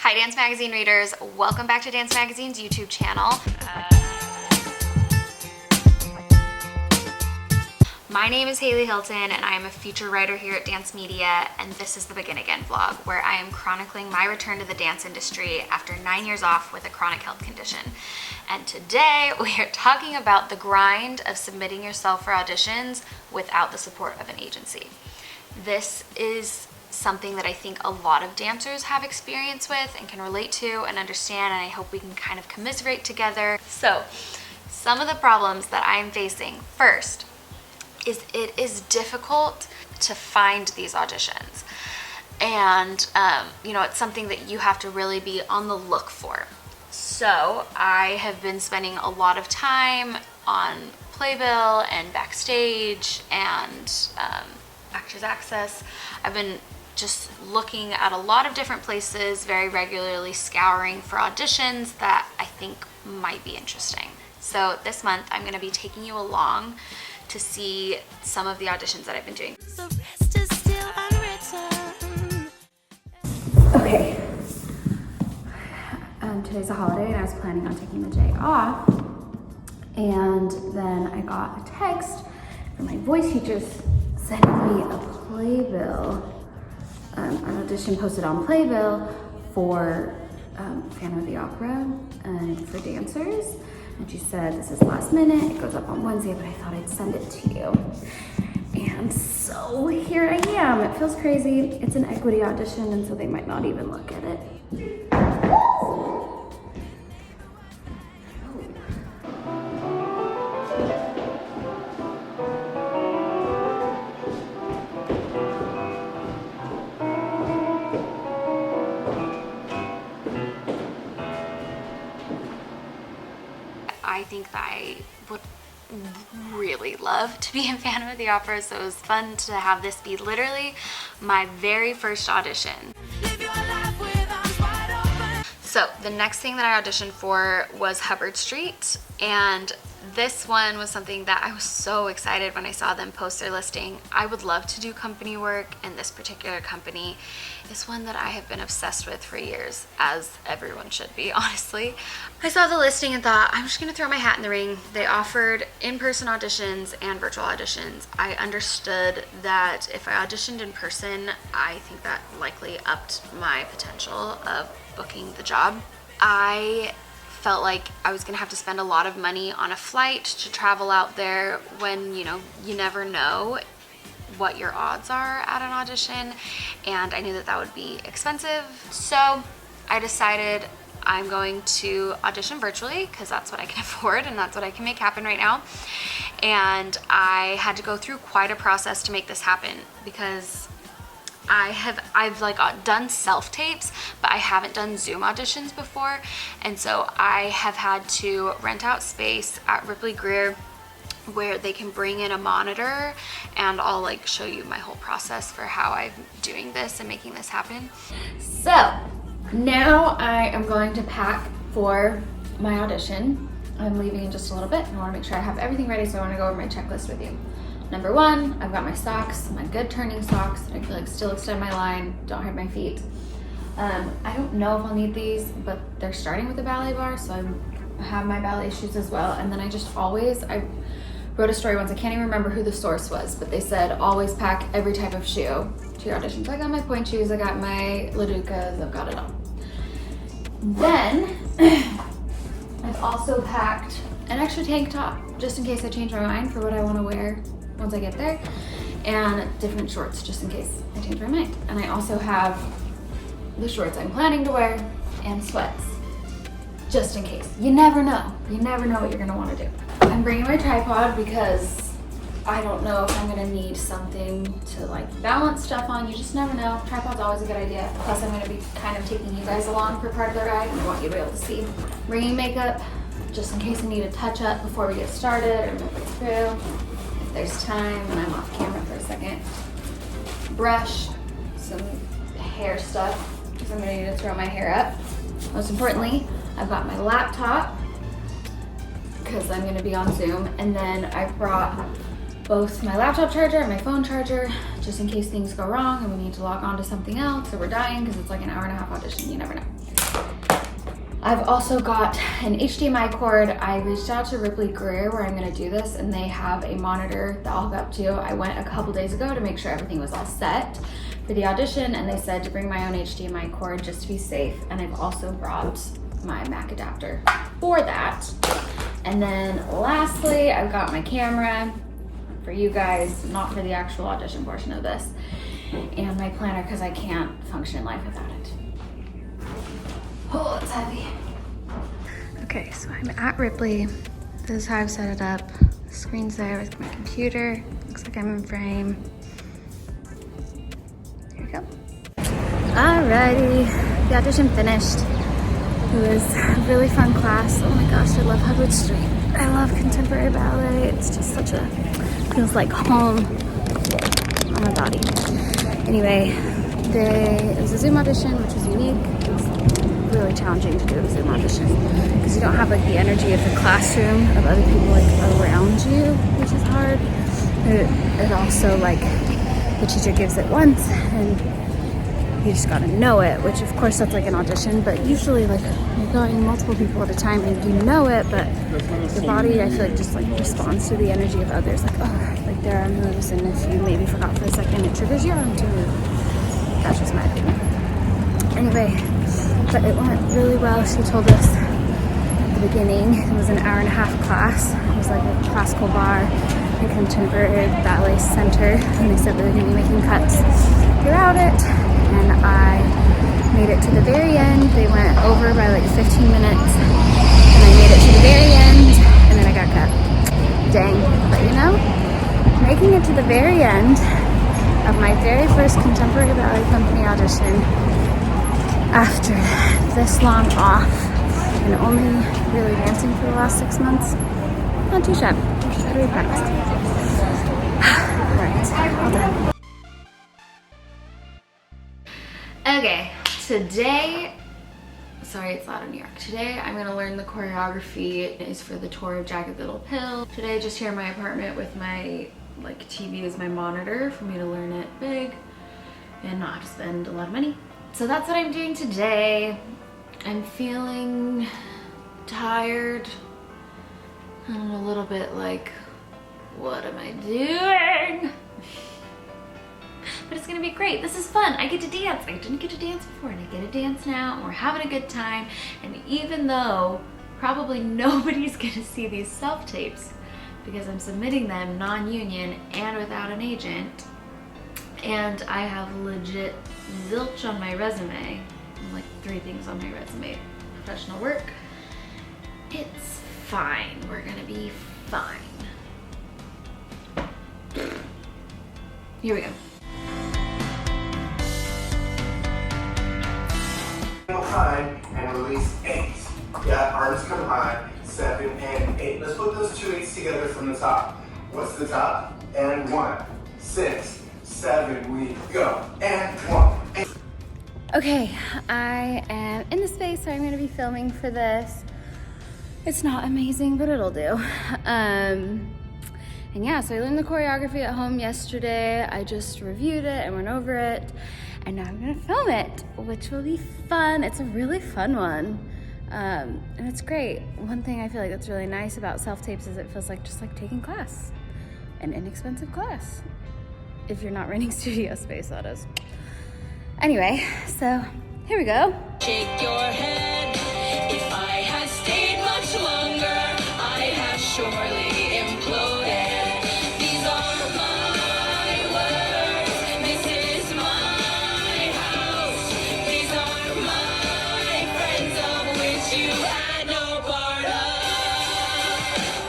Hi Dance Magazine readers, welcome back to Dance Magazine's YouTube channel. My name is Haley Hilton and I am a feature writer here at Dance Media, and this is the Begin Again vlog where I am chronicling my return to the dance industry after 9 years off with a chronic health condition. And today we are talking about the grind of submitting yourself for auditions without the support of an agency. This is something that I think a lot of dancers have experience with and can relate to and understand, and I hope we can kind of commiserate together. So, some of the problems that I am facing first is it is difficult to find these auditions. And, it's something that you have to really be on the look for. So I have been spending a lot of time on Playbill and Backstage and Actors Access. I've been just looking at a lot of different places, very regularly scouring for auditions that I think might be interesting. So this month I'm going to be taking you along to see some of the auditions that I've been doing. Okay. Today's a holiday and I was planning on taking the day off, and then I got a text from my voice teachers sending me a Playbill, an audition posted on Playbill for Phantom of the Opera and for dancers. And she said, this is last minute, it goes up on Wednesday, but I thought I'd send it to you. And so here I am. It feels crazy. It's an equity audition, and so they might not even look at it. I think that I would really love to be in Phantom of the Opera, so it was fun to have this be literally my very first audition. So the next thing that I auditioned for was Hubbard Street, and this one was something that I was so excited when I saw them post their listing. I would love to do company work, and this particular company is one that I have been obsessed with for years, as everyone should be, honestly. I saw the listing and thought, I'm just gonna throw my hat in the ring. They offered in-person auditions and virtual auditions. I understood that if I auditioned in person, I think that likely upped my potential of booking the job. I felt like I was gonna have to spend a lot of money on a flight to travel out there when, you never know what your odds are at an audition, and I knew that that would be expensive. So I decided I'm going to audition virtually because that's what I can afford and that's what I can make happen right now. And I had to go through quite a process to make this happen because I've done self-tapes, but I haven't done Zoom auditions before, and so I have had to rent out space at Ripley Greer where they can bring in a monitor, and I'll show you my whole process for how I'm doing this and making this happen. So now I am going to pack for my audition. I'm leaving in just a little bit and I want to make sure I have everything ready, so I want to go over my checklist with you. Number one, I've got my socks, my good turning socks. I can still extend my line, don't hurt my feet. I don't know if I'll need these, but they're starting with a ballet bar, so I have my ballet shoes as well. And then I wrote a story once, I can't even remember who the source was, but they said always pack every type of shoe to your auditions. I got my pointe shoes, I got my Laducas, I've got it all. Then I've also packed an extra tank top just in case I change my mind for what I want to wear once I get there, and different shorts just in case I change my mind. And I also have the shorts I'm planning to wear and sweats just in case. You never know what you're gonna want to do. I'm bringing my tripod because I don't know if I'm gonna need something to balance stuff on. You just never know. Tripod's always a good idea. Plus I'm gonna be kind of taking you guys along for part of the ride and I want you to be able to see. Bringing makeup just in case I need a touch up before we get started or midway through. There's time and I'm off camera for a second. Brush, some hair stuff because I'm gonna need to throw my hair up. Most importantly, I've got my laptop because I'm gonna be on Zoom, and then I brought both my laptop charger and my phone charger just in case things go wrong and we need to log on to something else or we're dying because it's an hour and a half audition, you never know. I've also got an HDMI cord. I reached out to Ripley Greer where I'm gonna do this, and they have a monitor that I'll hook up to. I went a couple days ago to make sure everything was all set for the audition, and they said to bring my own HDMI cord just to be safe. And I've also brought my Mac adapter for that. And then lastly, I've got my camera for you guys, not for the actual audition portion of this, and my planner because I can't function in life without it. Oh, it's heavy. Okay, so I'm at Ripley. This is how I've set it up. The screen's there with my computer. Looks like I'm in frame. Here we go. Alrighty, the audition finished. It was a really fun class. Oh my gosh, I love Hubbard Street. I love contemporary ballet. It's just such a, feels like home on my body. Anyway, it was a Zoom audition, which was unique. It was really challenging to do a Zoom audition because you don't have like the energy of the classroom of other people like around you, which is hard. It also like the teacher gives it once and you just gotta know it, which of course that's like an audition, but usually like you're going multiple people at a time and you know it, but your body I feel like just like responds to the energy of others, like oh, like there are moves, and if you maybe forgot for a second, it triggers your arm to move. That's just my opinion. Anyway, but it went really well. She told us at the beginning, it was an hour-and-a-half class. It was like a classical bar and contemporary ballet center, and they said they were going to be making cuts throughout it, and I made it to the very end. They went over by like 15 minutes, and I made it to the very end, and then I got cut. Dang. But you know, making it to the very end of my very first contemporary ballet company audition after this long off and only really dancing for the last 6 months, not too shabby. Just gotta be practiced. Alright, all done. Okay, today, sorry it's loud in New York. Today I'm gonna learn the choreography. It is for the tour of Jagged Little Pill. Today just here in my apartment with my like TV as my monitor for me to learn it big and not have to spend a lot of money. So that's what I'm doing today. I'm feeling tired and a little bit like, what am I doing? But it's gonna be great. This is fun. I get to dance. I didn't get to dance before, and I get to dance now, and we're having a good time. And even though probably nobody's gonna see these self-tapes because I'm submitting them non-union and without an agent, and I have legit zilch on my resume, like 3 things on my resume: professional work. It's fine. We're gonna be fine. Here we go. Time and release 8. Yeah, arms come high, 7 and 8. Let's put those 2 8s together from the top. What's the top? And 1, 6, 7, we go. And 1. And okay, I am in the space where I'm gonna be filming for this. It's not amazing, but it'll do. And yeah, so I learned the choreography at home yesterday. I just reviewed it and went over it, and now I'm gonna film it, which will be fun. It's a really fun one, and it's great. One thing I feel like that's really nice about self-tapes is it feels like just like taking class, an inexpensive class, if you're not renting studio space, that is. Anyway, so here we go. Shake your head. If I had stayed much longer, I have surely imploded. These are my words. This is my house. These are my friends of which you had no part of.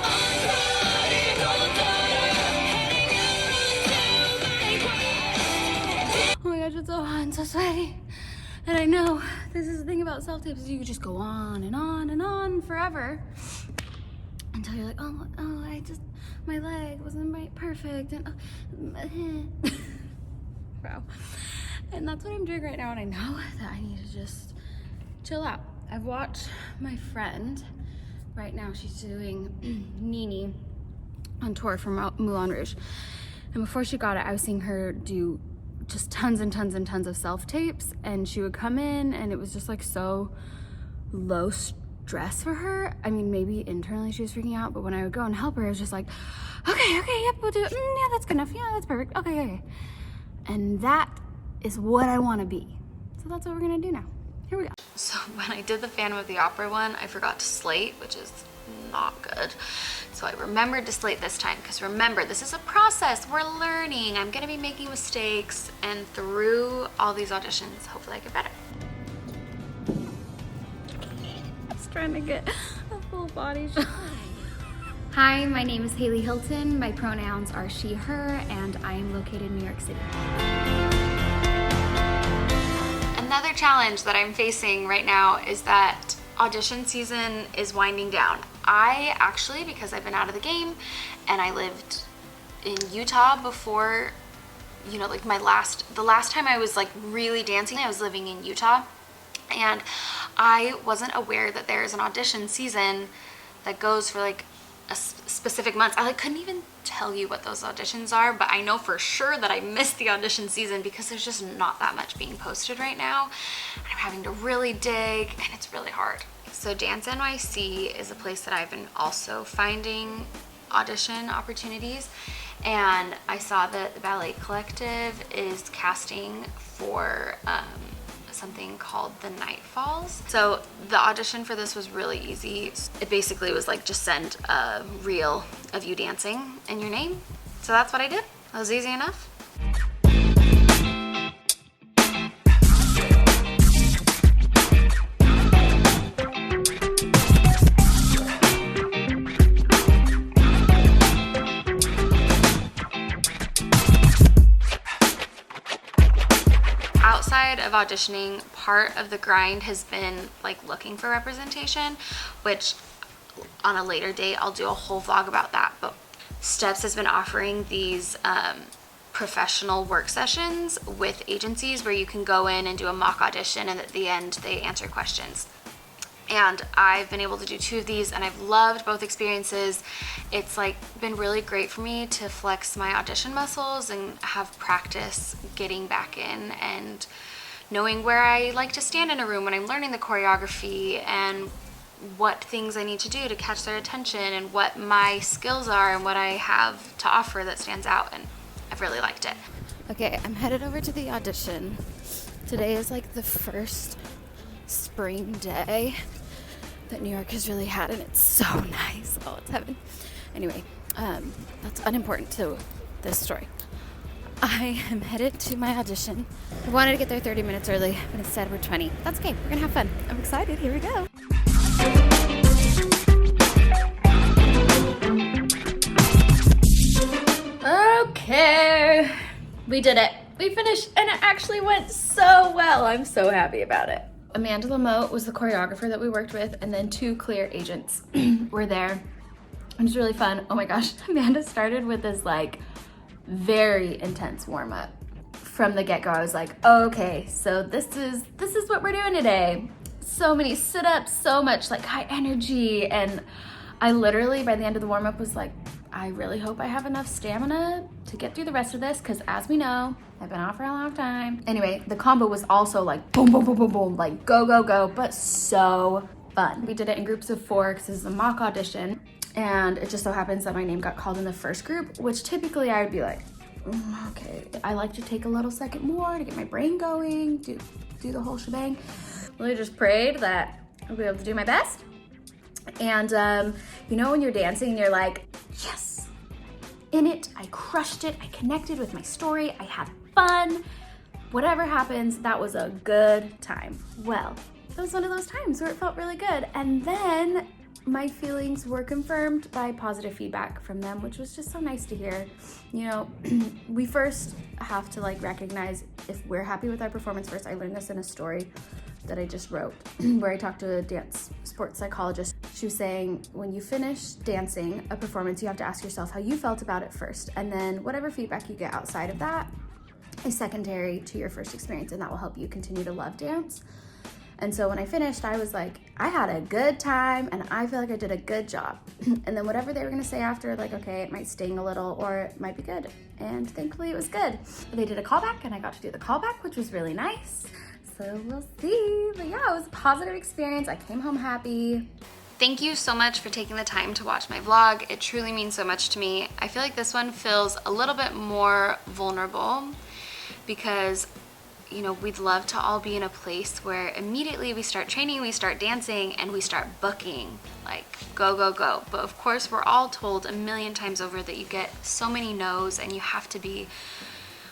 I'm prodigal daughter, heading out to my Oh my gosh, it's so hot and so sweaty. And I know this is the thing about self-tapes is you could just go on and on and on forever until you're like, oh, I just, my leg wasn't right, perfect, and bro. And that's what I'm doing right now, and I know that I need to just chill out. I've watched my friend, right now she's doing Nini on tour for Moulin Rouge, and before she got it, I was seeing her do just tons and tons and tons of self-tapes, and she would come in and it was just like so low stress for her. I mean, maybe internally she was freaking out, but when I would go and help her, it was just like, okay, yep, we'll do it. Yeah, that's good enough. Yeah, that's perfect. Okay. And that is what I want to be. So that's what we're gonna do now. Here we go. So when I did the Phantom of the Opera one, I forgot to slate, which is not good. So I remembered to slate this time, because remember, this is a process. We're learning. I'm gonna be making mistakes, and through all these auditions, hopefully I get better. Just trying to get a full body shot. Hi, my name is Haley Hilton. My pronouns are she, her, and I am located in New York City. Another challenge that I'm facing right now is that audition season is winding down. I actually, because I've been out of the game and I lived in Utah before, you know, like the last time I was like really dancing, I was living in Utah, and I wasn't aware that there's an audition season that goes for like a specific month. I like couldn't even tell you what those auditions are, but I know for sure that I missed the audition season because there's just not that much being posted right now. And I'm having to really dig, and it's really hard. So Dance NYC is a place that I've been also finding audition opportunities, and I saw that the Ballet Collective is casting for something called the Night Falls. So the audition for this was really easy. It basically was like, just send a reel of you dancing and your name. So that's what I did. That was easy enough. Outside of auditioning, part of the grind has been like looking for representation, which on a later date I'll do a whole vlog about that. But Steps has been offering these professional work sessions with agencies where you can go in and do a mock audition, and at the end they answer questions. And I've been able to do 2 of these, and I've loved both experiences. It's like been really great for me to flex my audition muscles and have practice getting back in and knowing where I like to stand in a room when I'm learning the choreography, and what things I need to do to catch their attention, and what my skills are and what I have to offer that stands out, and I've really liked it. Okay, I'm headed over to the audition. Today is like the first spring day that New York has really had, and it's so nice. Oh, it's heaven. Anyway, that's unimportant to this story. I am headed to my audition. I wanted to get there 30 minutes early, but instead we're 20. That's okay. We're gonna have fun. I'm excited. Here we go. Okay, we did it. We finished, and it actually went so well. I'm so happy about it. Amanda Lamotte was the choreographer that we worked with, and then 2 clear agents were there. It was really fun. Oh my gosh, Amanda started with this like very intense warm-up. From the get-go, I was like, okay, so this is what we're doing today. So many sit-ups, so much like high energy, and I literally by the end of the warm-up was like, I really hope I have enough stamina to get through the rest of this, because as we know, I've been off for a long time. Anyway, the combo was also like boom, boom, boom, boom, boom, like go, go, go, but so fun. We did it in groups of 4 because this is a mock audition, and it just so happens that my name got called in the first group, which typically I would be like, okay. I like to take a little second more to get my brain going, do the whole shebang. Really just prayed that I'll be able to do my best. And you know when you're dancing and you're like, yes, in it, I crushed it, I connected with my story, I had fun. Whatever happens, that was a good time. Well, that was one of those times where it felt really good. And then my feelings were confirmed by positive feedback from them, which was just so nice to hear. You know, we first have to like recognize if we're happy with our performance first. I learned this in a story that I just wrote where I talked to a dance sports psychologist. She was saying when you finish dancing a performance, you have to ask yourself how you felt about it first, and then whatever feedback you get outside of that is secondary to your first experience, and that will help you continue to love dance. And so when I finished, I was like, I had a good time and I feel like I did a good job. And then whatever they were gonna say after, like, okay, it might sting a little or it might be good. And thankfully it was good. They did a callback and I got to do the callback, which was really nice. So we'll see. But yeah, it was a positive experience. I came home happy. Thank you so much for taking the time to watch my vlog. It truly means so much to me. I feel like this one feels a little bit more vulnerable because, you know, we'd love to all be in a place where immediately we start training, we start dancing, and we start booking. Like, go, go, go. But of course, we're all told a million times over that you get so many no's and you have to be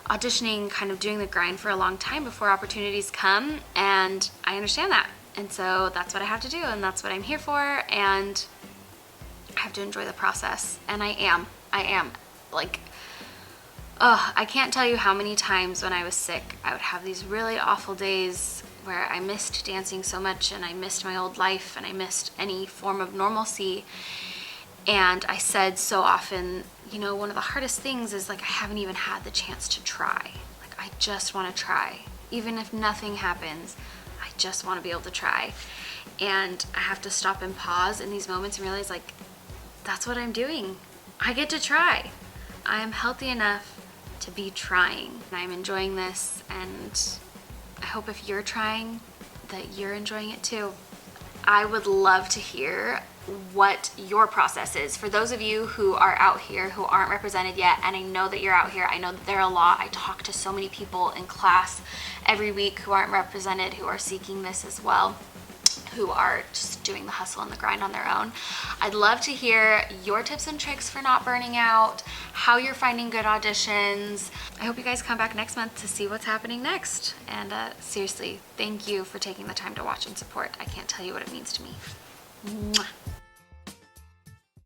auditioning, kind of doing the grind for a long time before opportunities come. And I understand that. And so that's what I have to do, and that's what I'm here for, and I have to enjoy the process. And I am. Like, I can't tell you how many times when I was sick, I would have these really awful days where I missed dancing so much, and I missed my old life, and I missed any form of normalcy. And I said so often, you know, one of the hardest things is, like, I haven't even had the chance to try. Like, I just want to try. Even if nothing happens, I just want to be able to try. And I have to stop and pause in these moments and realize, like, that's what I'm doing. I get to try. I am healthy enough to be trying. And I'm enjoying this, and I hope if you're trying that you're enjoying it too. I would love to hear what your process is. For those of you who are out here who aren't represented yet, and I know that you're out here, I know that there are a lot. I talk to so many people in class every week who aren't represented, who are seeking this as well, who are just doing the hustle and the grind on their own. I'd love to hear your tips and tricks for not burning out, how you're finding good auditions. I hope you guys come back next month to see what's happening next. And seriously, thank you for taking the time to watch and support. I can't tell you what it means to me. Mwah.